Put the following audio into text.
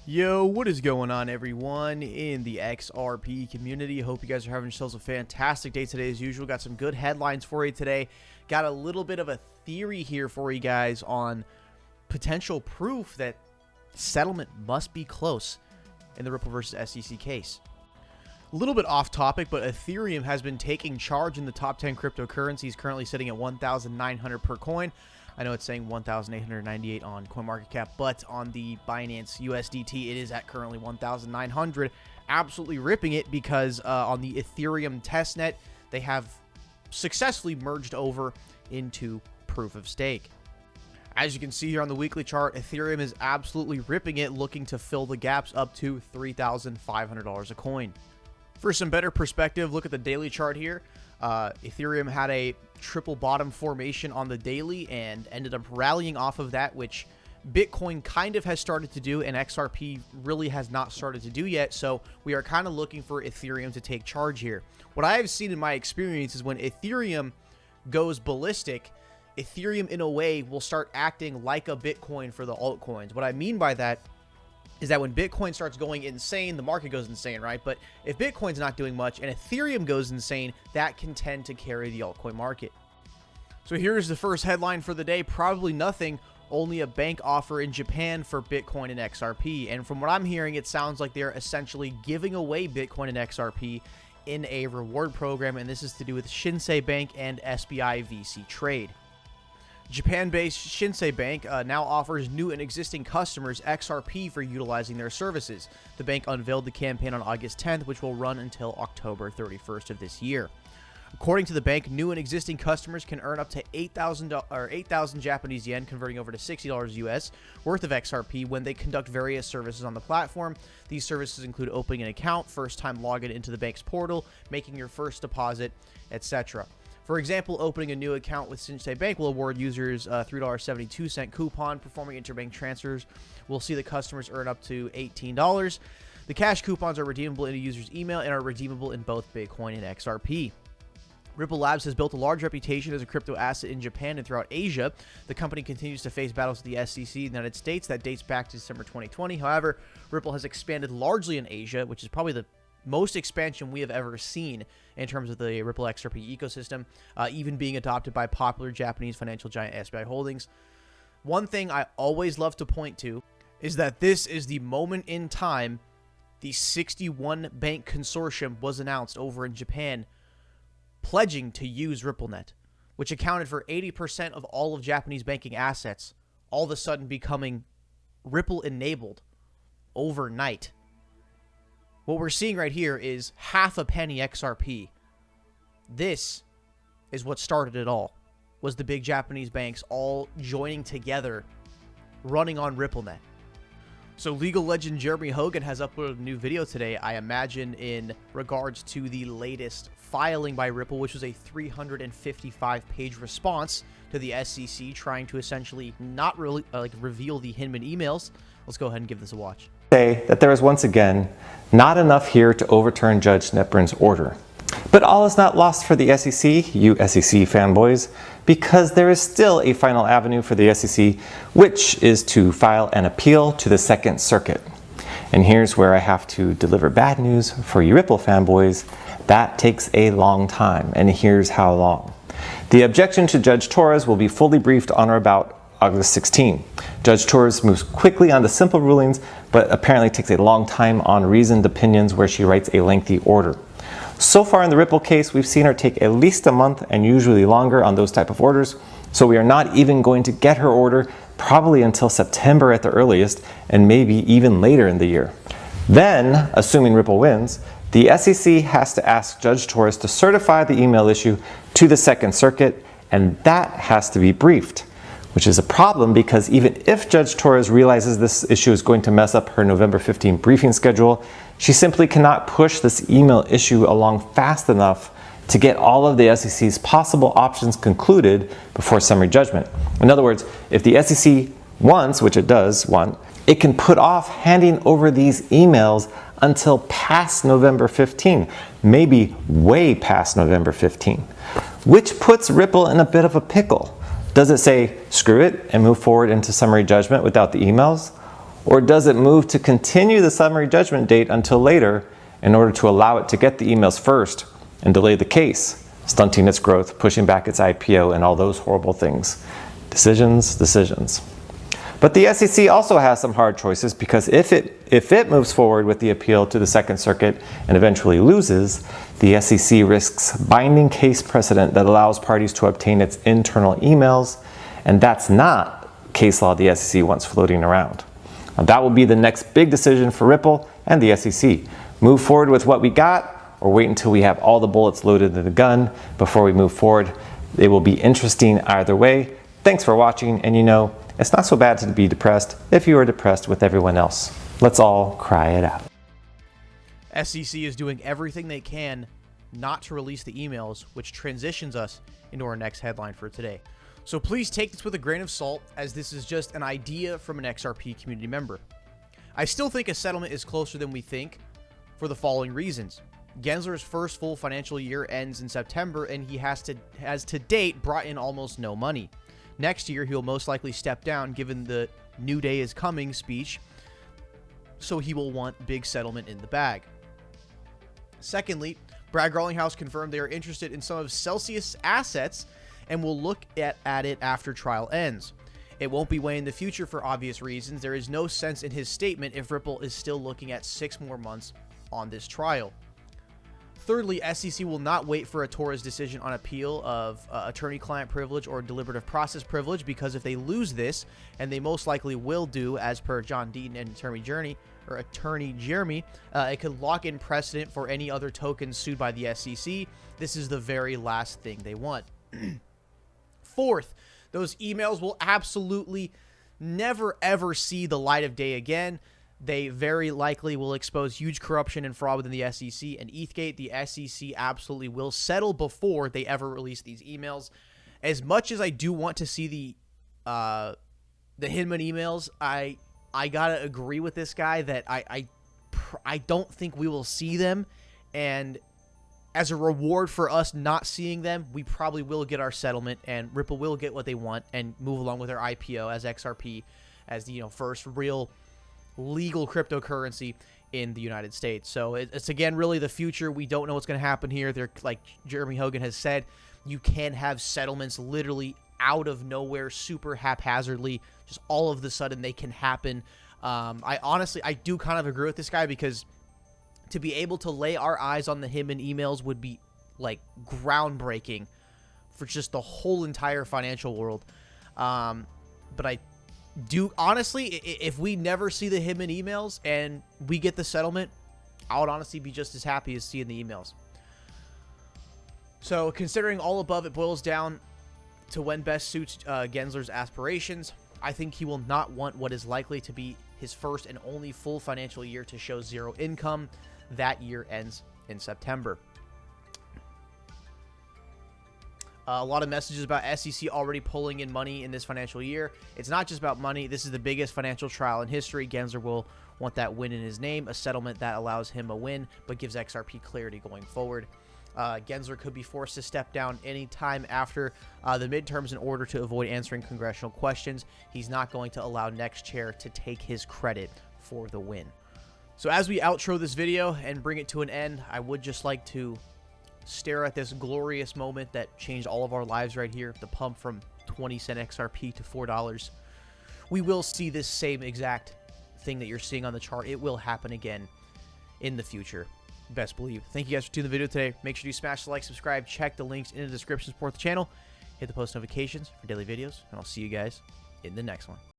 Yo, what is going on, everyone in the XRP community? Hope you guys are having yourselves a fantastic day today as usual. Got some good headlines for you today. Got a little bit of a theory here for you guys on potential proof that settlement must be close in the Ripple versus SEC case. A little bit off topic, but Ethereum has been taking charge in the top 10 cryptocurrencies, currently sitting at 1,900 per coin. I know it's saying 1,898 on CoinMarketCap, but on the Binance USDT, it is at currently 1,900. Absolutely ripping it because on the Ethereum testnet, they have successfully merged over into proof of stake. As you can see here on the weekly chart, Ethereum is absolutely ripping it, looking to fill the gaps up to $3,500 a coin. For some better perspective, look at the daily chart here. Ethereum had a triple bottom formation on the daily and ended up rallying off of that, which Bitcoin kind of has started to do and XRP really has not started to do yet. So we are kind of looking for Ethereum to take charge here. What I have seen in my experience is when Ethereum goes ballistic, Ethereum in a way will start acting like a Bitcoin for the altcoins. What I mean by that is that when Bitcoin starts going insane, the market goes insane, right? But if Bitcoin's not doing much and Ethereum goes insane, that can tend to carry the altcoin market. So here's the first headline for the day. Probably nothing, only a bank offer in Japan for Bitcoin and XRP. And from what I'm hearing, it sounds like they're essentially giving away Bitcoin and XRP in a reward program, and this is to do with Shinsei Bank and SBI VC Trade. Japan-based Shinsei Bank now offers new and existing customers XRP for utilizing their services. The bank unveiled the campaign on August 10th, which will run until October 31st of this year. According to the bank, new and existing customers can earn up to 8,000 Japanese yen, converting over to $60 US, worth of XRP when they conduct various services on the platform. These services include opening an account, first-time login into the bank's portal, making your first deposit, etc. For example, opening a new account with Shinsei Bank will award users a $3.72 coupon. Performing interbank transfers will see the customers earn up to $18. The cash coupons are redeemable in a user's email and are redeemable in both Bitcoin and XRP. Ripple Labs has built a large reputation as a crypto asset in Japan and throughout Asia. The company continues to face battles with the SEC in the United States that dates back to December 2020. However, Ripple has expanded largely in Asia, which is probably the most expansion we have ever seen in terms of the Ripple XRP ecosystem, even being adopted by popular Japanese financial giant SBI Holdings. One thing I always love to point to is that this is the moment in time the 61 bank consortium was announced over in Japan pledging to use RippleNet, which accounted for 80% of all of Japanese banking assets, all of a sudden becoming Ripple enabled overnight. What we're seeing right here is half a penny XRP. This is what started it all, was the big Japanese banks all joining together, running on RippleNet. So legal legend Jeremy Hogan has uploaded a new video today, I imagine in regards to the latest filing by Ripple, which was a 355-page response to the SEC trying to essentially not really reveal the Hinman emails. Let's go ahead and give this a watch. Say that there is once again not enough here to overturn Judge Netburn's order. But all is not lost for the SEC, you SEC fanboys, because there is still a final avenue for the SEC, which is to file an appeal to the Second Circuit. And here's where I have to deliver bad news for you Ripple fanboys. That takes a long time, and here's how long. The objection to Judge Torres will be fully briefed on or about August 16. Judge Torres moves quickly on the simple rulings, but apparently takes a long time on reasoned opinions where she writes a lengthy order. So far in the Ripple case, we've seen her take at least a month and usually longer on those type of orders, so we are not even going to get her order probably until September at the earliest, and maybe even later in the year. Then, assuming Ripple wins, the SEC has to ask Judge Torres to certify the email issue to the Second Circuit, and that has to be briefed, which is a problem because even if Judge Torres realizes this issue is going to mess up her November 15 briefing schedule, she simply cannot push this email issue along fast enough to get all of the SEC's possible options concluded before summary judgment. In other words, if the SEC wants, which it does want, it can put off handing over these emails until past November 15, maybe way past November 15, which puts Ripple in a bit of a pickle. Does it say, screw it, and move forward into summary judgment without the emails? Or does it move to continue the summary judgment date until later in order to allow it to get the emails first and delay the case, stunting its growth, pushing back its IPO, and all those horrible things? Decisions, decisions. But the SEC also has some hard choices, because if it moves forward with the appeal to the Second Circuit and eventually loses, the SEC risks binding case precedent that allows parties to obtain its internal emails, and that's not case law the SEC wants floating around. Now, that will be the next big decision for Ripple and the SEC. Move forward with what we got, or wait until we have all the bullets loaded in the gun before we move forward. It will be interesting either way. Thanks for watching, and it's not so bad to be depressed if you are depressed with everyone else. Let's all cry it out. SEC is doing everything they can not to release the emails, which transitions us into our next headline for today. So please take this with a grain of salt, as this is just an idea from an XRP community member. I still think a settlement is closer than we think for the following reasons. Gensler's first full financial year ends in September, and he has to date brought in almost no money. Next year, he'll most likely step down given the New Day is Coming speech, so he will want big settlement in the bag. Secondly, Brad Garlinghouse confirmed they are interested in some of Celsius assets and will look at it after trial ends. It won't be way in the future for obvious reasons. There is no sense in his statement if Ripple is still looking at 6 more months on this trial. Thirdly, SEC will not wait for a Torres decision on appeal of attorney-client privilege or deliberative process privilege, because if they lose this, and they most likely will do, as per John Deaton and Attorney Jeremy, it could lock in precedent for any other tokens sued by the SEC. This is the very last thing they want. Fourth, those emails will absolutely never ever see the light of day again. They very likely will expose huge corruption and fraud within the SEC and ETHgate. The SEC absolutely will settle before they ever release these emails. As much as I do want to see the Hinman emails, I gotta agree with this guy that I don't think we will see them. And as a reward for us not seeing them, we probably will get our settlement, and Ripple will get what they want and move along with their IPO as XRP, as the first real legal cryptocurrency in the United States. So it's again really the future. We don't know what's going to happen here. They're, like Jeremy Hogan has said, you can have settlements literally out of nowhere, super haphazardly, just all of the sudden they can happen. I do kind of agree with this guy, because to be able to lay our eyes on the Hinman emails would be like groundbreaking for just the whole entire financial world. But I do honestly, if we never see the Hinman emails and we get the settlement, I would honestly be just as happy as seeing the emails. So considering all above, it boils down to when best suits Gensler's aspirations. I think he will not want what is likely to be his first and only full financial year to show zero income. That year ends in September. A lot of messages about SEC already pulling in money in this financial year. It's not just about money. This is the biggest financial trial in history. Gensler will want that win in his name, a settlement that allows him a win but gives XRP clarity going forward. Gensler could be forced to step down anytime after the midterms in order to avoid answering congressional questions. He's not going to allow next chair to take his credit for the win. So as we outro this video and bring it to an end, I would just like to stare at this glorious moment that changed all of our lives right here. The pump from 20-cent XRP to $4. We will see this same exact thing that you're seeing on the chart. It will happen again in the future. Best believe. Thank you guys for tuning the video today. Make sure you smash the like, subscribe, check the links in the description, support the channel, hit the post notifications for daily videos, and I'll see you guys in the next one.